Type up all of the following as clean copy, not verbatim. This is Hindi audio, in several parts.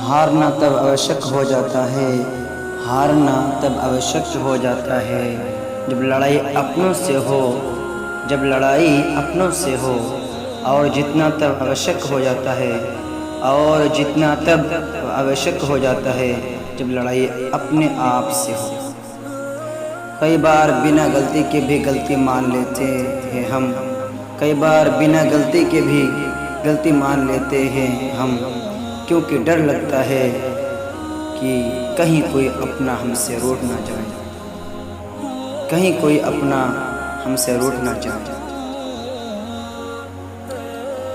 हारना तब आवश्यक हो जाता है, हारना तब आवश्यक हो जाता है जब लड़ाई अपनों से हो, जब लड़ाई अपनों से हो। और जितना तब आवश्यक हो जाता है, और जितना तब आवश्यक हो जाता है जब लड़ाई अपने आप से हो। कई बार बिना गलती के भी गलती मान लेते हैं हम, कई बार बिना गलती के भी गलती मान लेते हैं हम, क्योंकि डर लगता है कि कहीं कोई अपना हमसे रूठ ना जाए, कहीं कोई अपना हमसे रूठ ना जाए।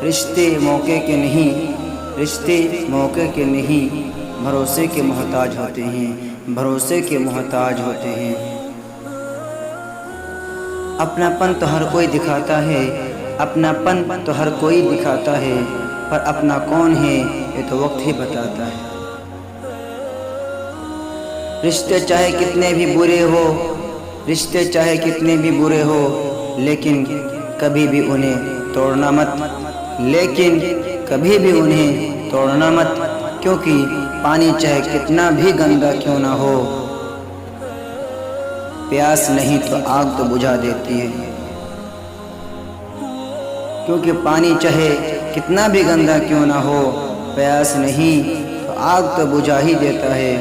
रिश्ते मौके के नहीं, रिश्ते मौके के नहीं, भरोसे के मोहताज होते हैं, भरोसे के मोहताज होते हैं। अपनापन तो हर कोई दिखाता है, अपनापन तो हर कोई दिखाता है, पर अपना कौन है ये तो वक्त ही बताता है। रिश्ते चाहे कितने भी बुरे हो, रिश्ते चाहे कितने भी बुरे हो, लेकिन कभी भी उन्हें तोड़ना मत, लेकिन कभी भी उन्हें तोड़ना मत, क्योंकि पानी चाहे कितना भी गंदा क्यों ना हो, प्यास नहीं तो आग तो बुझा देती है। क्योंकि पानी चाहे कितना भी गंदा क्यों ना हो, प्यास नहीं तो आग तो बुझा ही देता है।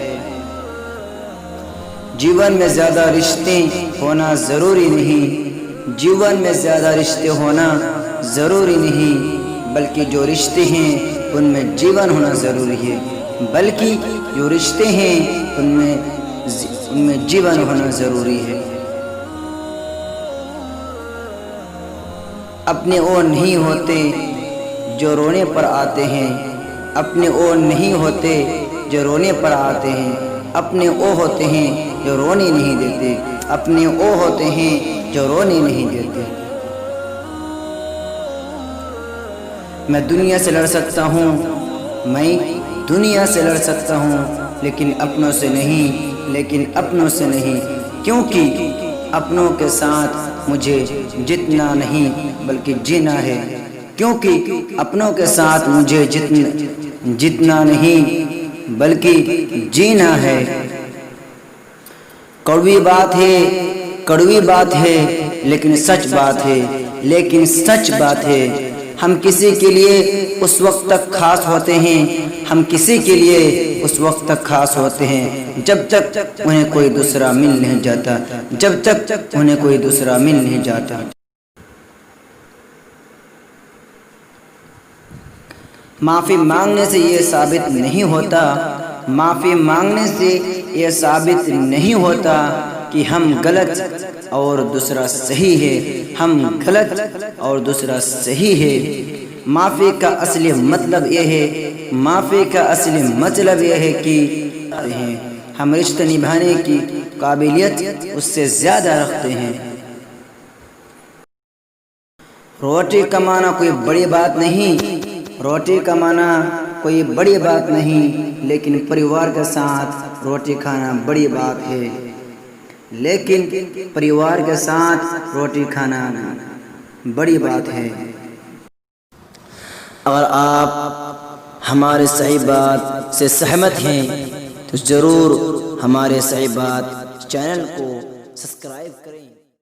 जीवन में ज़्यादा रिश्ते होना ज़रूरी नहीं, जीवन में ज़्यादा रिश्ते होना ज़रूरी नहीं, बल्कि जो रिश्ते हैं उनमें जीवन होना ज़रूरी है, बल्कि जो रिश्ते हैं उनमें जीवन होना ज़रूरी है। अपने ओर नहीं होते जो रोने पर आते हैं, अपने ओर नहीं होते जो रोने पर आते हैं, अपने ओ होते हैं जो रोने नहीं देते, अपने ओ होते हैं जो रोने नहीं देते। मैं दुनिया से लड़ सकता हूँ, मैं दुनिया से लड़ सकता हूँ, लेकिन अपनों से नहीं, लेकिन अपनों से नहीं, क्योंकि अपनों के साथ मुझे जितना नहीं बल्कि जीना है, क्योंकि अपनों के साथ मुझे जितना नहीं बल्कि जीना है। कड़वी बात है, कड़वी बात है, लेकिन सच बात है, लेकिन सच बात है। हम किसी के लिए उस वक्त तक खास होते हैं, हम किसी के लिए उस वक्त तक खास होते हैं जब तक उन्हें कोई दूसरा मिल नहीं जाता, जब तक उन्हें कोई दूसरा मिल नहीं जाता। माफ़ी मांगने से ये साबित नहीं होता, माफ़ी मांगने से ये साबित नहीं होता कि हम गलत और दूसरा सही है, हम गलत और दूसरा सही है। माफ़ी का असली मतलब यह है, माफ़ी का असली मतलब यह है कि हम रिश्ते निभाने की काबिलियत उससे ज़्यादा रखते हैं। रोटी कमाना कोई बड़ी बात नहीं, रोटी कमाना कोई बड़ी बात नहीं, लेकिन परिवार के साथ रोटी खाना बड़ी बात है, लेकिन परिवार के साथ रोटी खाना बड़ी बात है। अगर आप हमारे सही बात से सहमत हैं तो ज़रूर हमारे सही बात चैनल को सब्सक्राइब करें।